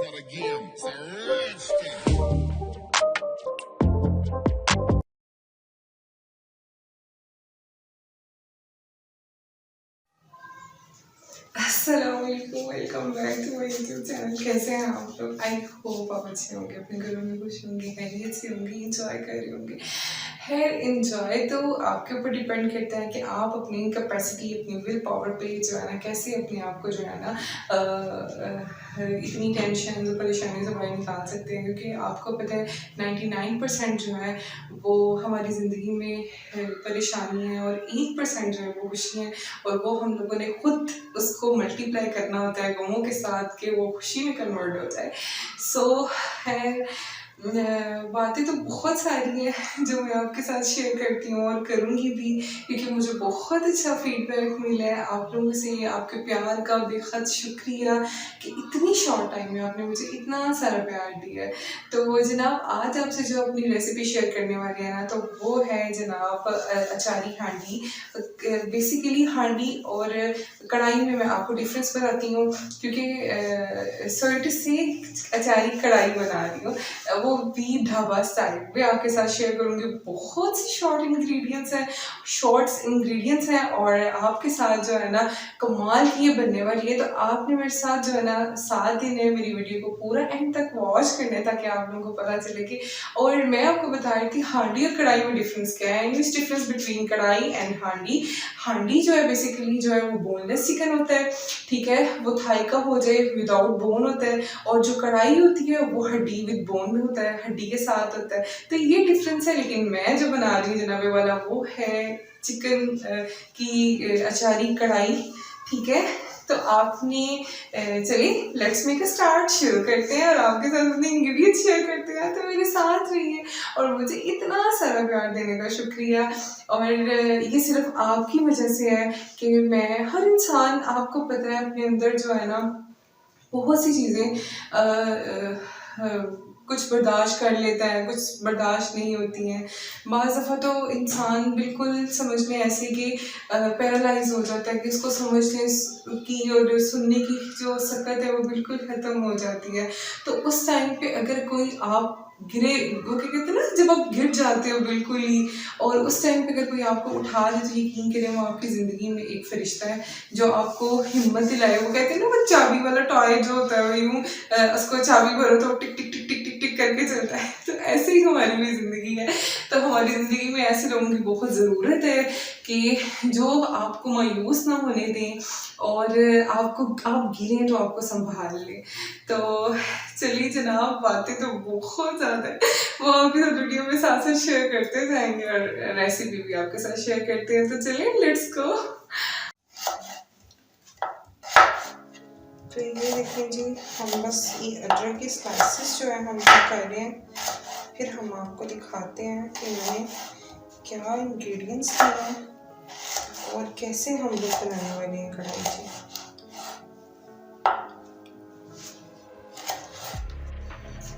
not a game, it's a rich thing. अस्सलामुअलैकुम, welcome back to my YouTube channel. कैसे हैं आप लोग? आई होप आप अच्छे होंगे, अपने घरों में खुश होंगे, खैरियत से होंगे, इंजॉय कर रहे होंगे। खैर, इंजॉय तो आपके ऊपर डिपेंड करता है कि आप अपनी कैपेसिटी, अपनी विल पावर पे जो है ना, कैसे अपने आप को जो है ना इतनी टेंशन और परेशानी से बाहर निकाल सकते हैं। क्योंकि आपको पता है 99% जो है वो हमारी ज़िंदगी में परेशानी है और 1% जो है वो खुशी है, और वो हम लोगों ने खुद उसको मल्टीप्लाई करना होता है गमों के साथ कि वो खुशी में कन्वर्ट हो जाए। सो है, बातें तो बहुत सारी हैं जो मैं आपके साथ शेयर करती हूँ और करूँगी भी, क्योंकि मुझे बहुत अच्छा फीडबैक मिला है आप लोगों से। आपके प्यार का बेहद शुक्रिया कि इतनी शॉर्ट टाइम में आपने मुझे इतना सारा प्यार दिया है। तो जनाब, आज आपसे जो अपनी रेसिपी शेयर करने वाले हैं ना, तो वो है जनाब अचारी हांडी। बेसिकली हांडी और कढ़ाई में मैं आपको डिफरेंस बताती हूँ, क्योंकि सॉरी टू से अचारी कढ़ाई बना रही हूँ, वो भी ढाबा स्टाइल में आपके साथ शेयर करूँगी। बहुत सी शॉर्ट्स इंग्रेडिएंट्स हैं और आपके साथ जो है ना कमाल की ये बनने वाली है। तो आपने मेरे साथ जो है ना साथ देना है, मेरी वीडियो को पूरा एंड तक वॉच करना है, ताकि आप लोगों को पता चले कि, और मैं आपको बता रही थी हांडी और कढ़ाई में डिफरेंस क्या है। इंग्लिश डिफरेंस बिटवीन कढ़ाई एंड हांडी। हांडी जो है बेसिकली जो है वो बोनलेस चिकन होता है, ठीक है, वो थाई का हो जाए, विदाउट बोन होता है। और जो कढ़ाई होती है वो हड्डी विद बोन में होता है, हड्डी के साथ होता है। तो ये डिफरेंस है। लेकिन मैं जो बना रही हूँ जनाबे वाला, वो है चिकन की अचारी कढ़ाई, ठीक है। तो आपने चलिए लेट्स मेक अ स्टार्ट, शुरू करते हैं और आपके साथ अपने इंग्रेडिएंट्स शेयर करते हैं। तो मेरे साथ रहिए और मुझे इतना सारा प्यार देने का शुक्रिया। और ये सिर्फ आपकी वजह से है कि मैं, हर इंसान, आपको पता है, अपने अंदर जो है ना बहुत सी चीज़ें कुछ बर्दाश्त कर लेता है, कुछ बर्दाश्त नहीं होती हैं। बाज़ दफ़ा तो इंसान बिल्कुल समझ लें ऐसे कि पैरालाइज हो जाता है, कि उसको समझने की और सुनने की जो सकत है वो बिल्कुल ख़त्म हो जाती है। तो उस टाइम पे अगर कोई आप गिरे, वो क्या कहते हैं ना, जब आप गिर जाते हो बिल्कुल ही, और उस टाइम पे अगर कोई आपको उठा दे, तो यकीन करें वो आपकी ज़िंदगी में एक फरिश्ता है जो आपको हिम्मत दिलाए। वो कहते हैं ना, वो चाबी वाला टॉय जो होता है, वो यूँ उसको चाबी भरो तो टिक टिक टिक टिक टिक टिक करके चलता है। तो ऐसे ही हमारी भी ज़िंदगी है। तो हमारी ज़िंदगी में ऐसे लोगों की बहुत ज़रूरत है कि जो आपको मायूस ना होने दें, और आप गिरें तो आपको संभाल लें। तो चलिए जनाब, बातें तो बहुत ज़्यादा है, वो आपके साथ वीडियो में साथ साथ शेयर करते जाएंगे और रेसिपी भी आपके साथ शेयर करते हैं। तो चलिए लेट्स गो। तो ये देखें जी, हम बस ये अदरक के स्लाइसेस जो है हम कर रहे हैं, फिर हम आपको दिखाते हैं कि मैंने क्या इंग्रेडिएंट्स लिए हैं और कैसे हम लोग बनाने वाले हैं कढ़ाई जी।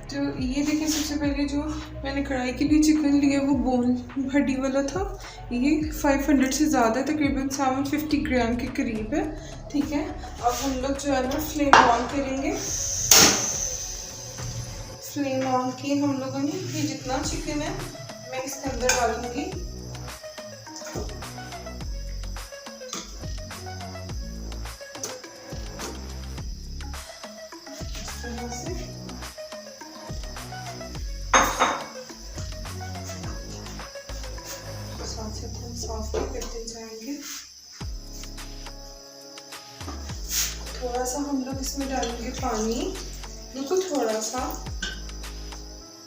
तो ये देखिए, सबसे पहले जो मैंने कढ़ाई के लिए चिकन लिया वो बोन हड्डी वाला था। ये 500 से ज़्यादा, तकरीबन 750 ग्राम के करीब है, ठीक है। अब हम लोग जो है ना फ्लेम ऑन करेंगे। फ्लेम ऑन की हम लोगों ने, ये जितना चिकन है मैं इसके अंदर डालूंगी। इस तरह से साफ करते जाएंगे। थोड़ा सा हम लोग इसमें डालेंगे पानी, बिल्कुल थोड़ा सा,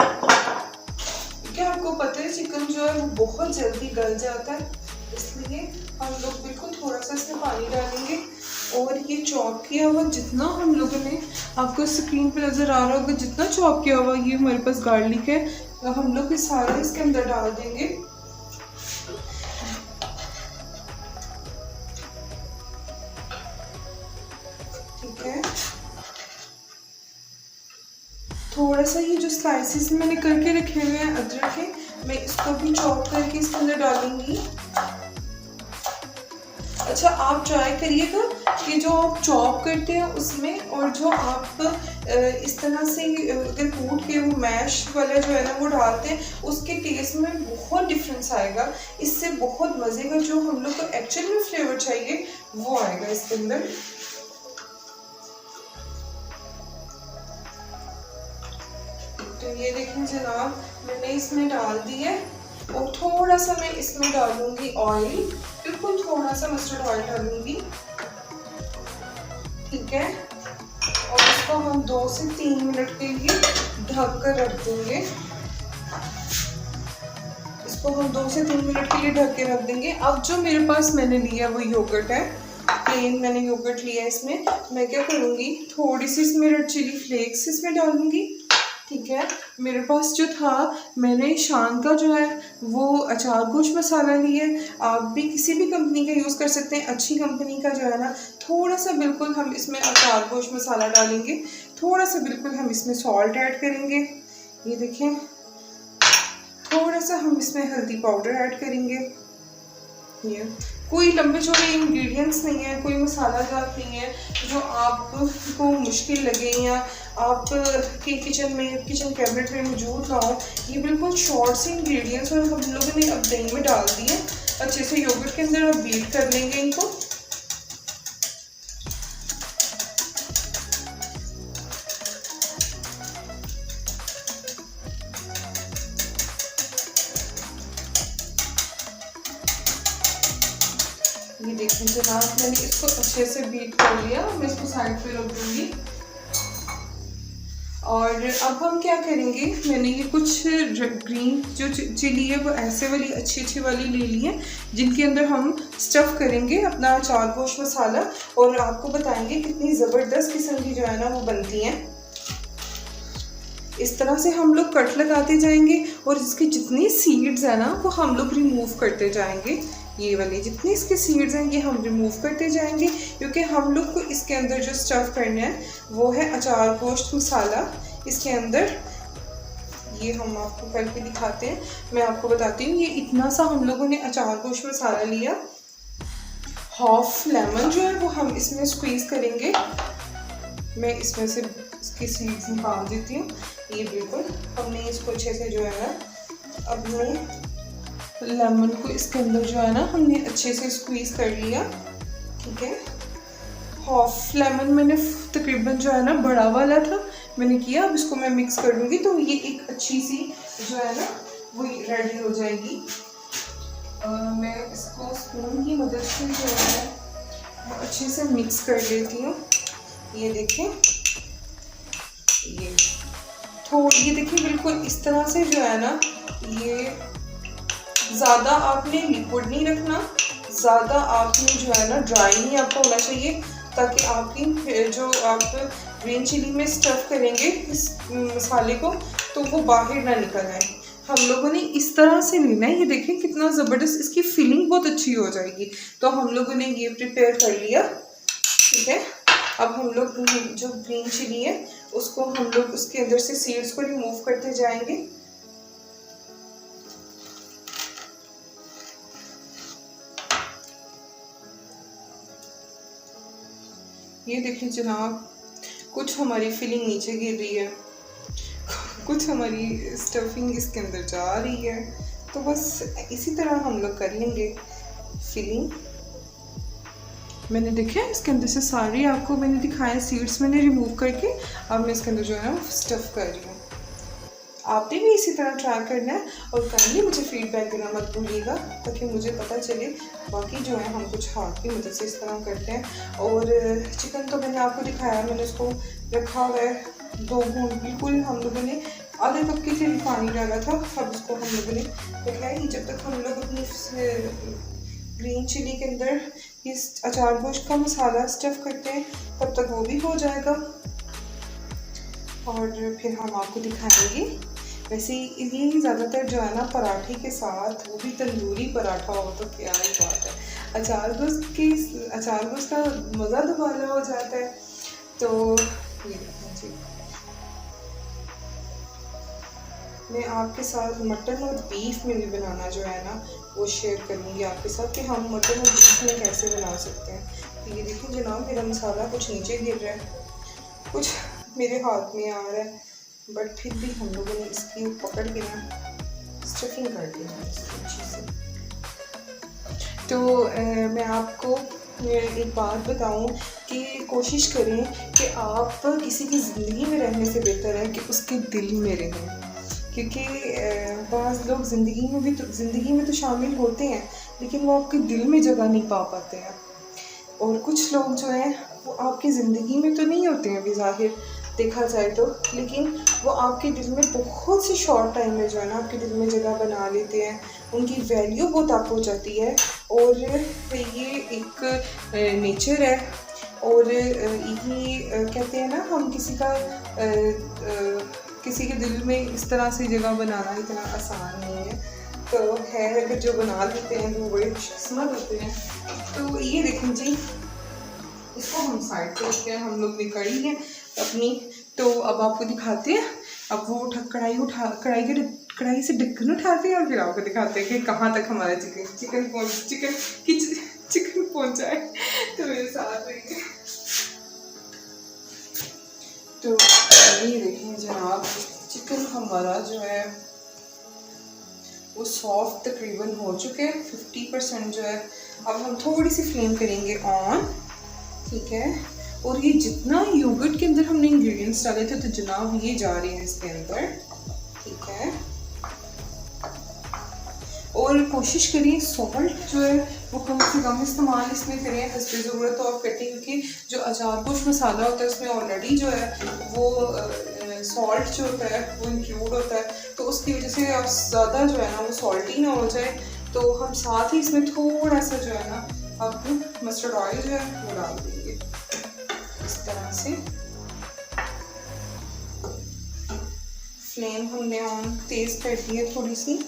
क्योंकि आपको पता है चिकन जो है वो बहुत जल्दी गल जाता है, इसलिए हम लोग बिल्कुल थोड़ा सा इसमें पानी डालेंगे। और ये चॉप किया हुआ, जितना हम लोगों ने, आपको स्क्रीन पे नज़र आ रहा होगा, जितना चॉप किया हुआ ये हमारे पास गार्लिक है, तो हम लोग ये सारा इसके अंदर डाल देंगे। थोड़ा सा ये जो स्लाइसेस मैंने करके रखे हुए हैं अदरक के, मैं इसको भी चॉप करके इसके अंदर डालूंगी। अच्छा, आप ट्राई करिएगा कि जो आप चॉप करते हैं उसमें और जो आप इस तरह से अगर कूट के वो मैश वाला जो है ना वो डालते हैं, उसके टेस्ट में बहुत डिफरेंस आएगा। इससे बहुत मज़े का जो हम लोग को एक्चुअल में फ्लेवर चाहिए वो आएगा इसके अंदर। तो ये देखें जनाब, मैंने इसमें डाल दी है और थोड़ा सा मैं इसमें डालूंगी ऑयल, बिल्कुल थोड़ा सा मस्टर्ड ऑयल डालूंगी, ठीक है। और इसको हम 2 से 3 मिनट के लिए ढक कर रख देंगे। इसको हम 2 से 3 मिनट के लिए ढक के रख देंगे। अब जो मेरे पास मैंने लिया वो योगर्ट है, प्लेन मैंने योगर्ट लिया है। इसमें मैं क्या करूँगी, थोड़ी सी इसमें रेड चिली फ्लेक्स इसमें डालूंगी, ठीक है। मेरे पास जो था, मैंने शान का जो है वो अचार गोश्त मसाला लिया है। आप भी किसी भी कंपनी का यूज़ कर सकते हैं, अच्छी कंपनी का जो है ना। थोड़ा सा बिल्कुल हम इसमें अचार गोश्त मसाला डालेंगे, थोड़ा सा बिल्कुल हम इसमें सॉल्ट ऐड करेंगे, ये देखें। थोड़ा सा हम इसमें हल्दी पाउडर ऐड करेंगे। ये कोई लंबे चौड़े इंग्रेडिएंट्स नहीं है, कोई मसाला जात नहीं है जो आपको मुश्किल लगे या आप के किचन कैबिनेट में मौजूद ना हो। ये बिल्कुल शॉर्ट से इंग्रेडिएंट्स और हम लोगों ने अब दही में डाल दिए। अच्छे से योगर्ट के अंदर अब बीट कर लेंगे इनको। ये देखें जनाब, मैंने इसको अच्छे से बीट कर लिया। मैं इसको साइड पे रख दूंगी। और अब हम क्या करेंगे, मैंने ये कुछ ग्रीन जो चिली है वो ऐसे वाली अच्छी वाली ले ली है, जिनके अंदर हम स्टफ़ करेंगे अपना अचार गोश्त मसाला और आपको बताएंगे कितनी ज़बरदस्त किस्म की जो है ना वो बनती हैं। इस तरह से हम लोग कट लगाते जाएंगे और इसकी जितनी सीड्स हैं ना वो हम लोग रिमूव करते जाएंगे। ये वाली जितनी इसके सीड्स हैं ये हम रिमूव करते जाएंगे, क्योंकि हम लोग को इसके अंदर जो स्टफ़ करना है वो है अचार गोश्त मसाला। इसके अंदर ये हम आपको करके दिखाते हैं। मैं आपको बताती हूँ, ये इतना सा हम लोगों ने अचार गोश्त मसाला लिया। हाफ लेमन जो है वो हम इसमें स्क्वीज़ करेंगे। मैं इसमें से इसकी सीड्स निकाल देती हूँ। ये बिल्कुल हमने इसको अच्छे से जो है ना अपने लेमन को इसके अंदर जो है ना हमने अच्छे से स्क्वीज़ कर लिया, ठीक है। हाफ लेमन मैंने तकरीबन जो है ना बड़ा वाला था मैंने किया। अब इसको मैं मिक्स कर लूँगी तो ये एक अच्छी सी जो है ना वो रेडी हो जाएगी। मैं इसको स्पून की मदद से जो है वो अच्छे से मिक्स कर लेती हूँ। ये देखें, ये देखिए बिल्कुल इस तरह से जो है ना, ये ज़्यादा आपने लिक्विड नहीं रखना, ज़्यादा आपने जो है ना ड्राई नहीं आपका होना चाहिए, ताकि आपकी जो आप ग्रीन चिली में स्टफ़ करेंगे इस मसाले को तो वो बाहर ना निकल आए। हम लोगों ने इस तरह से लेना है। ये देखें कितना ज़बरदस्त, इसकी फीलिंग बहुत अच्छी हो जाएगी। तो हम लोगों ने ये प्रिपेयर कर लिया, ठीक है। अब हम लोग जो ग्रीन चिली है उसको हम लोग उसके अंदर से सीड्स को रिमूव करते जाएंगे। ये देखिए जनाब, कुछ हमारी फिलिंग नीचे गिर रही है, कुछ हमारी स्टफिंग इसके अंदर जा रही है। तो बस इसी तरह हम लोग कर लेंगे फिलिंग। मैंने देखा इसके अंदर से सारी आपको मैंने दिखाया सीड्स मैंने रिमूव करके। अब मैं इसके अंदर जो है ना स्टफ़ कर रही हूँ। आपने भी इसी तरह ट्राई करना है और काइंडली मुझे फीडबैक देना मत भूलिएगा, ताकि मुझे पता चले। बाकी जो है हम कुछ हाथ की मदद से इस तरह करते हैं। और चिकन तो मैंने आपको दिखाया, मैंने उसको रखा हुआ है 2 घूंट, बिल्कुल हम लोगों ने आधे कप के लिए पानी डाला था। अब इसको हम लोगों ने रखा है। जब तक हम लोग अपनी ग्रीन चिली के अंदर इस अचार गोश्त का मसाला स्टफ़ करते हैं तब तक वो भी हो जाएगा और फिर हम आपको दिखाएंगे। वैसे ये ज़्यादातर जो है ना पराठे के साथ, वो भी तंदूरी पराठा हो तो क्या ही बात है। अचार गोश्त का मज़ा दोबारा हो जाता है। तो ये देखिए जी, मैं आपके साथ मटन और बीफ में भी बनाना जो है ना वो शेयर करूँगी आपके साथ कि हम मटन और बीफ में कैसे बना सकते हैं। तो ये देखिए जनाब, मेरा मसाला कुछ नीचे गिर रहा है, कुछ मेरे हाथ में आ रहा है, बट फिर भी हम लोगों ने इसकी पकड़ के ना स्टफिंग कर दी है इसकी अच्छी से। तो मैं आपको एक बात बताऊं कि कोशिश करें कि आप किसी की ज़िंदगी में रहने से बेहतर है कि उसके दिल में रहें, क्योंकि बाज़ लोग ज़िंदगी में तो शामिल होते हैं, लेकिन वो आपके दिल में जगह नहीं पा पाते हैं। और कुछ लोग जो हैं वो आपकी ज़िंदगी में तो नहीं होते हैं बेज़ाहिर देखा जाए तो, लेकिन वो आपके दिल में बहुत से शॉर्ट टाइम में जो है ना आपके दिल में जगह बना लेते हैं, उनकी वैल्यू बहुत अप हो जाती है। और ये एक नेचर है, और यही कहते हैं ना, हम किसी के दिल में इस तरह से जगह बनाना इतना आसान नहीं है। तो है, अगर जो बना लेते हैं वो बड़े खुशकिस्मत होते हैं। तो ये देखें जी, इसको हम साइड पे रखते हैं, हम लोग ने कढ़ी है अपनी। तो अब आपको दिखाते हैं, अब वो कढ़ाई से ढक्कन उठाते हैं और फिर आपको दिखाते हैं कि कहाँ तक हमारा चिकन पहुँचा है। तो मेरे साथ रहिए। तो ये देखें जनाब, चिकन हमारा जो है वो सॉफ्ट तकरीबन हो चुके हैं, 50% जो है। अब हम थोड़ी सी फ्लेम करेंगे ऑन, ठीक है। और ये जितना योगर्ट के अंदर हमने इंग्रेडिएंट्स डाले थे तो जनाब ये जा रहे हैं इसके अंदर, ठीक है। और कोशिश करिए सॉल्ट जो है वो कम से कम इस्तेमाल इसमें करें, हस्बे ज़रूरत तो आप कटिंग, क्योंकि जो अचार गोश मसाला होता है उसमें ऑलरेडी जो है वो सॉल्ट जो होता है वो इंक्लूड होता है, तो उसकी वजह से आप ज़्यादा जो है ना वो सॉल्टी ना हो जाए। तो हम साथ ही इसमें थोड़ा सा जो है ना आप मस्टर्ड ऑयल जो है वो डाल देंगे इस तरह से। फ्लेम हमने ऑन तेज़ कर दी है थोड़ी सी,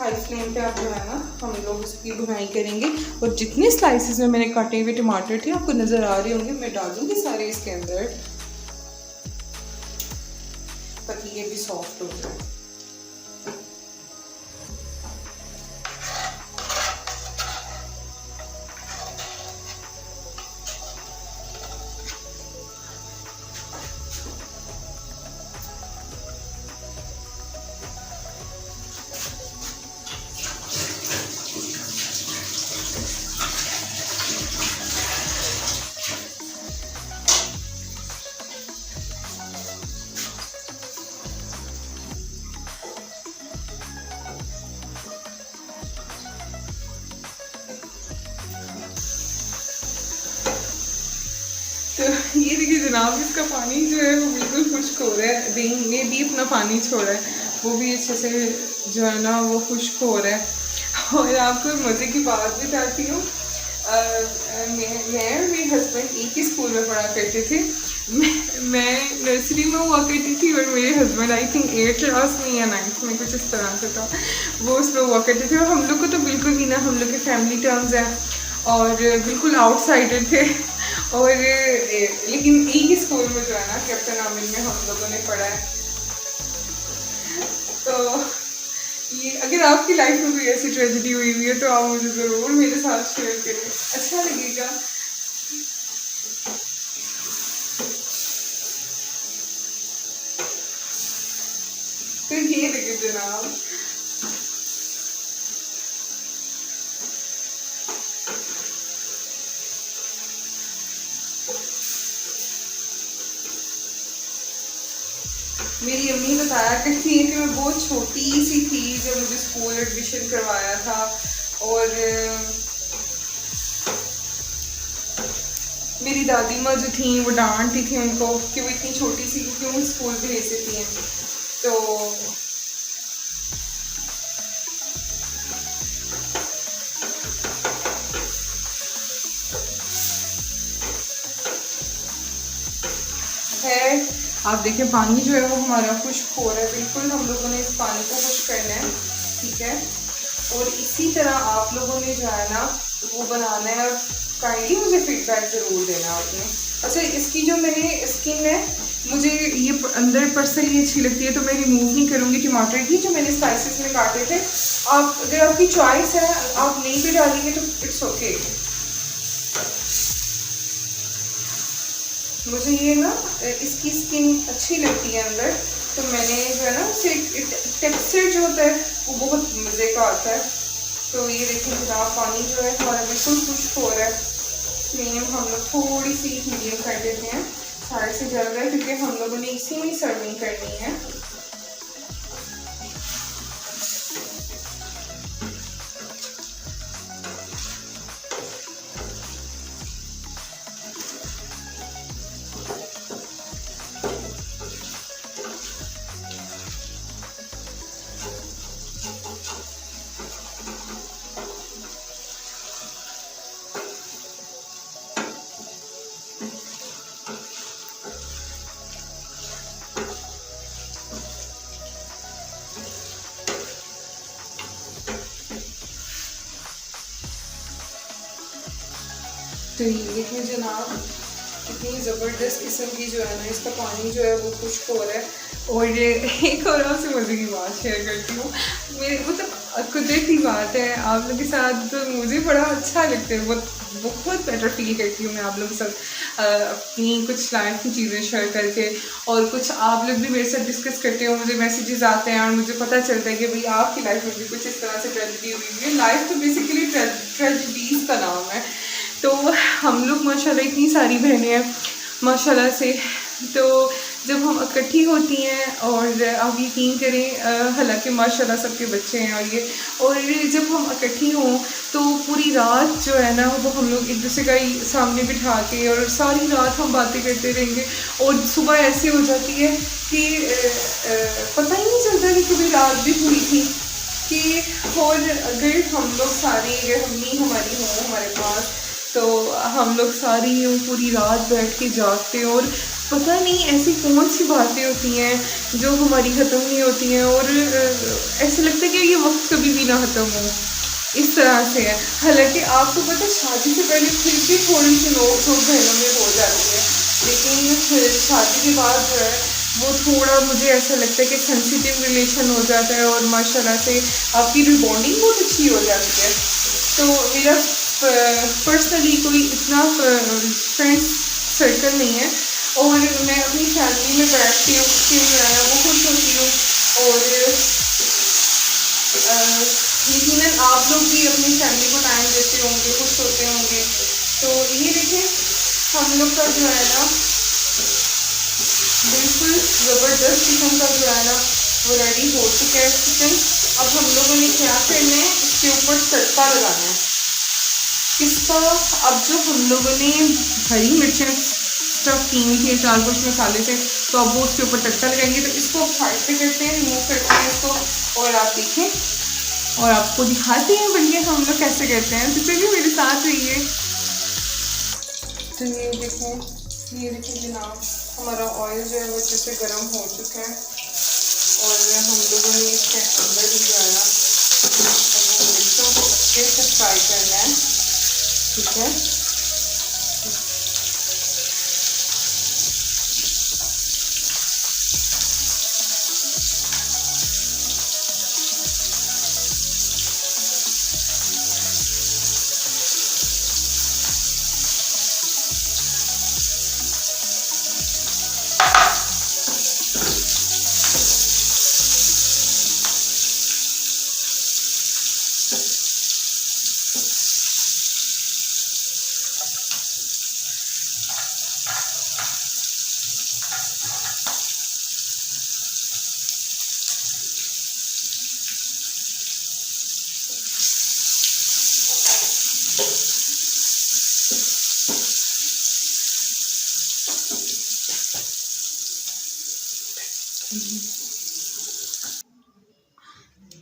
हाई फ्लेम पे आप जो है ना हम लोग उसकी भुनाई करेंगे। और जितने स्लाइसेस में मैंने काटे हुए टमाटर थे आपको नज़र आ रहे होंगे, मैं डालूंगी सारे इसके अंदर ताकि ये भी सॉफ्ट हो जाए। तो ये देखिए जनाब, इसका पानी जो है वो बिल्कुल खुश्क हो रहा है, दही ने भी अपना पानी छोड़ा है, वो भी अच्छे से जो है ना वो खुश्क हो रहा है। और आपको मज़े की बात बताती हूँ, मैं और मेरे हस्बैंड एक ही स्कूल में पढ़ा करते थे। मैं नर्सरी में हुआ करती थी और मेरे husband I think 8th class में या 9th में कुछ इस तरह से था, वो उसमें हुआ करते थे। और हम लोग को तो बिल्कुल भी ना, हम लोग के फैमिली टर्म्स हैं और बिल्कुल आउटसाइडर थे। और लेकिन एक ही स्कूल में जो है ना कैप्टन आमिर में हम लोगों ने पढ़ा है। तो ये अगर आपकी लाइफ में कोई ऐसी ट्रेजेडी हुई हुई है तो आप मुझे ज़रूर मेरे साथ शेयर करें, अच्छा लगेगा। तो ये देखिए जनाब, मेरी अम्मी बताया करती है कि मैं बहुत छोटी सी थी जब मुझे स्कूल एडमिशन करवाया था, और मेरी दादी माँ जो थी वो डांटती थी उनको कि वो इतनी छोटी सी क्यों स्कूल भेज देती हैं। तो है, आप देखें पानी जो है वो हमारा खुश्क हो रहा है, बिल्कुल हम लोगों ने इस पानी को खुश्क करना है, ठीक है। और इसी तरह आप लोगों ने जो है ना वो बनाना है। काइंडली मुझे फीडबैक ज़रूर देना आपने। अच्छा, इसकी जो मैंने स्किन है मुझे ये अंदर पर्सनली अच्छी लगती है तो मैं रिमूव नहीं करूँगी टमाटर की जो मैंने स्पाइसेस में काटे थे। आप अगर आपकी चॉइस है आप नहीं भी डालेंगे तो इट्स ओके। मुझे ये ना इसकी स्किन अच्छी लगती है अंदर, तो मैंने जो है ना उसे टेक्सचर जो होता है वो बहुत मज़े का आता है। तो ये देखिए जनाब पानी जो है हमारा बिल्कुल खुश्क हो रहा है। फ्लेम हम लोग थोड़ी सी मीडियम कर देते हैं, साइड से जल रहा है क्योंकि हम लोगों ने इसी में सर्विंग करनी है। तो ये देखिए जनाब कितनी ज़बरदस्त किस्म की जो है ना इसका पानी जो है वो खुश्क हो रहा है। और ये एक और आपसे मज़े की बात शेयर करती हूँ, मेरे मतलब कुदरती बात है आप लोग के साथ, तो मुझे बड़ा अच्छा लगता है, बहुत बहुत बेटर फील करती हूँ मैं आप लोगों के साथ अपनी कुछ लाइफ की चीज़ें शेयर करके। और कुछ आप लोग भी मेरे साथ डिस्कस करते हो, मुझे मैसेजेस आते हैं और मुझे पता चलता है कि भाई आपकी लाइफ में भी कुछ इस तरह से ट्रेजेडी हुई है। लाइफ तो बेसिकली ट्रेजेडीज़ का नाम है। तो हम लोग माशाल्लाह इतनी सारी बहनें हैं माशाल्लाह से, तो जब हम इकट्ठी होती हैं और आप यकीन करें हालांकि माशाल्लाह सबके बच्चे हैं और ये जब हम इकट्ठी हों तो पूरी रात जो है ना वो हम लोग एक दूसरे का ही सामने बिठा के और सारी रात हम बातें करते रहेंगे। और सुबह ऐसे हो जाती है कि पता ही नहीं चलता कि कभी रात भी हुई थी कि। और अगर हम लोग सारी अगर अम्मी हमारी हो हमारे पास तो हम लोग सारी यूँ पूरी रात बैठ के जागते हैं और पता नहीं ऐसी कौन सी बातें होती हैं जो हमारी ख़त्म नहीं होती हैं और ऐसा लगता है कि ये वक्त कभी भी ना ख़त्म हो, इस तरह से है। हालांकि आपको पता है शादी से पहले फिर भी थोड़ी सी नोक झोंक बहनों में हो जाती है, लेकिन शादी के बाद जो है वो थोड़ा मुझे ऐसा लगता है कि सेंसिटिव रिलेशन हो जाता है और माशाल्लाह से आपकी रिबॉन्डिंग बहुत अच्छी हो जाती है। तो मेरा पर्सनली कोई इतना फ्रेंड्स सर्कल नहीं है और मैं अपनी फैमिली में बैठती हूँ कि जो है वो खुश होती हूँ। और यकीनन आप लोग भी अपनी फैमिली को टाइम देते होंगे, खुश होते होंगे। तो ये देखें हम लोग का जो है ना बिल्कुल ज़बरदस्त किस्म का जो है ना वो रेडी हो चुका है चिकन। अब हम लोगों ने क्या करना है, इसके ऊपर तड़का लगाना है इसका। अब जो हम लोगों ने हरी मिर्चें स्टफ़ की हुई थी 4-5 मसाले से, तो अब वो उसके ऊपर तड़का लगाएंगे। तो इसको अब साइड पे करते हैं, रिमूव करते हैं इसको और आप देखें और आपको दिखाते हैं बल्कि हम लोग कैसे करते हैं। तो चलिए मेरे साथ रहिए। तो ये देखें जनाब हमारा ऑयल जो है वो अच्छे से गर्म हो चुका है और हम लोगों ने इसके अंदर ही जो है ना मिर्चों को अच्छे से फ्राई करना है, ठीक है।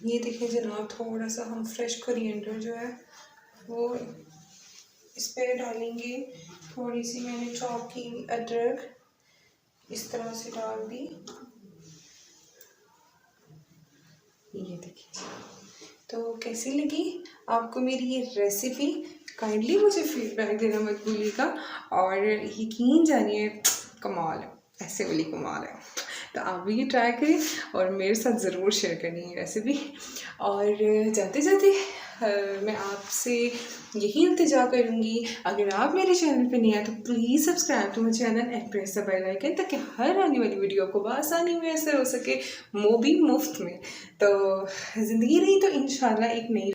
ये देखिए जनाब थोड़ा सा हम फ्रेश कोरिएंडर जो है वो इस पर डालेंगे। थोड़ी सी मैंने चॉप की अदरक इस तरह से डाल दी। ये देखिए तो कैसी लगी आपको मेरी ये रेसिपी, काइंडली मुझे फीडबैक देना मत भूलिएगा और यकीन जानिए कमाल है। ऐसे वाली कमाल है। तो आप भी ये ट्राई करें और मेरे साथ ज़रूर शेयर करें ये रेसिपी। और जाते जाते मैं आपसे यही इल्तिजा करूँगी, अगर आप मेरे चैनल पे नहीं आए तो please subscribe to my channel and press the bell icon, ताकि हर आने वाली वीडियो आपको आसानी में असर हो सके, वो भी मुफ्त में। तो ज़िंदगी रही तो इंशाल्लाह एक नई